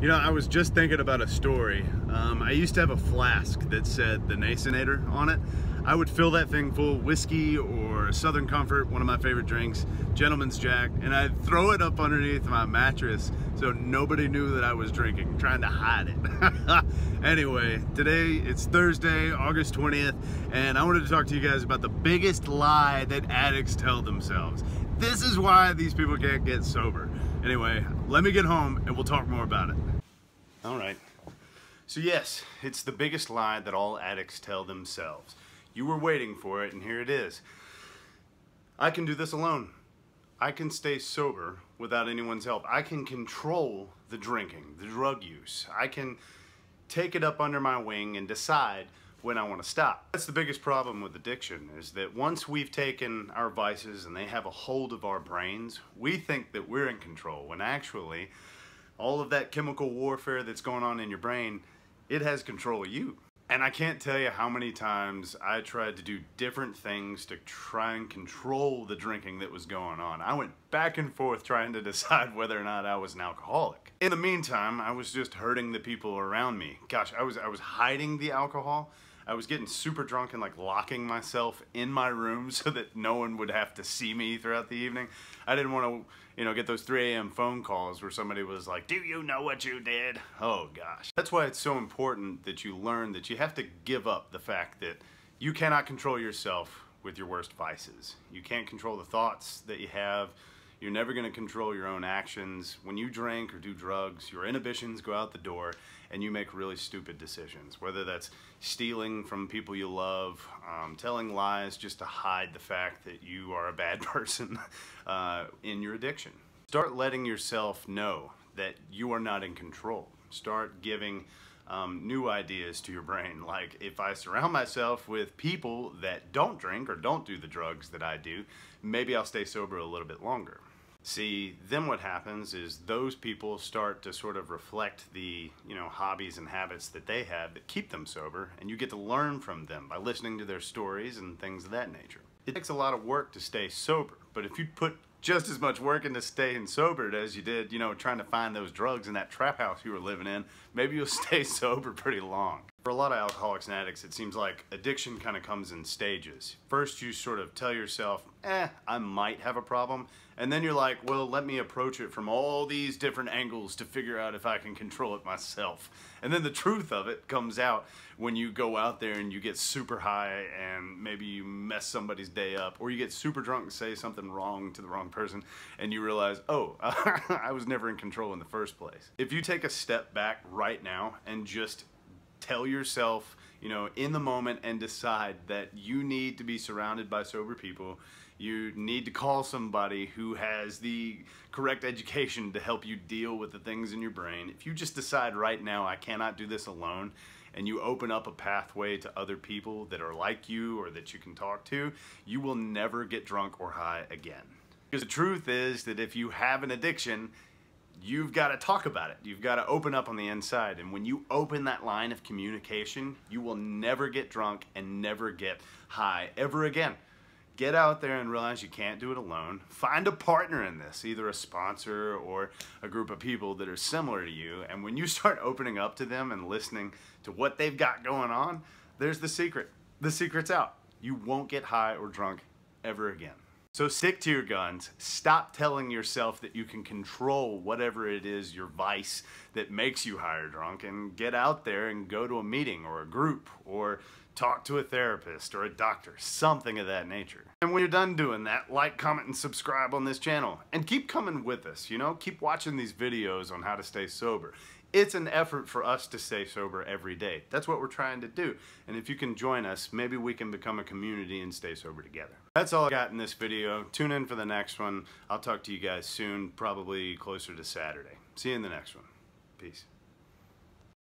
You know, I was just thinking about a story. I used to have a flask that said the Nasinator on it. I would fill that thing full of whiskey or Southern Comfort, one of my favorite drinks, Gentleman's Jack, and I'd throw it up underneath my mattress so nobody knew that I was drinking, trying to hide it. Anyway, today it's Thursday, August 20th, and I wanted to talk to you guys about the biggest lie that addicts tell themselves. This is why these people can't get sober. Anyway, let me get home and we'll talk more about it. All right. So yes, it's the biggest lie that all addicts tell themselves. You were waiting for it, and here it is. I can do this alone. I can stay sober without anyone's help. I can control the drinking, the drug use. I can take it up under my wing and decide when I want to stop. That's the biggest problem with addiction, is that once we've taken our vices and they have a hold of our brains, we think that we're in control, when actually all of that chemical warfare that's going on in your brain, it has control of you. And I can't tell you how many times I tried to do different things to try and control the drinking that was going on. I went back and forth trying to decide whether or not I was an alcoholic. In the meantime, I was just hurting the people around me. Gosh, I was hiding the alcohol. I was getting super drunk and like locking myself in my room so that no one would have to see me throughout the evening. I didn't want to, get those 3 a.m. phone calls where somebody was like, "Do you know what you did?" Oh gosh. That's why it's so important that you learn that you have to give up the fact that you cannot control yourself with your worst vices. You can't control the thoughts that you have. You're never going to control your own actions. When you drink or do drugs, your inhibitions go out the door and you make really stupid decisions, whether that's stealing from people you love, telling lies just to hide the fact that you are a bad person in your addiction. Start letting yourself know that you are not in control. Start giving new ideas to your brain, like, if I surround myself with people that don't drink or don't do the drugs that I do, maybe I'll stay sober a little bit longer. See, then what happens is those people start to sort of reflect the, hobbies and habits that they have that keep them sober, and you get to learn from them by listening to their stories and things of that nature. It takes a lot of work to stay sober, but if you put just as much work into staying sober as you did, trying to find those drugs in that trap house you were living in, maybe you'll stay sober pretty long. For a lot of alcoholics and addicts, it seems like addiction kind of comes in stages. First, you sort of tell yourself, I might have a problem. And then you're like, well, let me approach it from all these different angles to figure out if I can control it myself. And then the truth of it comes out when you go out there and you get super high and maybe you mess somebody's day up, or you get super drunk and say something wrong to the wrong person and you realize, oh, I was never in control in the first place. If you take a step back right now and just tell yourself, in the moment, and decide that you need to be surrounded by sober people, you need to call somebody who has the correct education to help you deal with the things in your brain. If you just decide right now, I cannot do this alone, and you open up a pathway to other people that are like you or that you can talk to, you will never get drunk or high again. Because the truth is that if you have an addiction, you've got to talk about it. You've got to open up on the inside. And when you open that line of communication, you will never get drunk and never get high ever again. Get out there and realize you can't do it alone. Find a partner in this, either a sponsor or a group of people that are similar to you. And when you start opening up to them and listening to what they've got going on, there's the secret. The secret's out. You won't get high or drunk ever again. So stick to your guns. Stop telling yourself that you can control whatever it is, your vice, that makes you high or drunk, and get out there and go to a meeting or a group or talk to a therapist or a doctor, something of that nature. And when you're done doing that, like, comment, and subscribe on this channel. And keep coming with us, keep watching these videos on how to stay sober. It's an effort for us to stay sober every day. That's what we're trying to do. And if you can join us, maybe we can become a community and stay sober together. That's all I got in this video. Tune in for the next one. I'll talk to you guys soon, probably closer to Saturday. See you in the next one. Peace.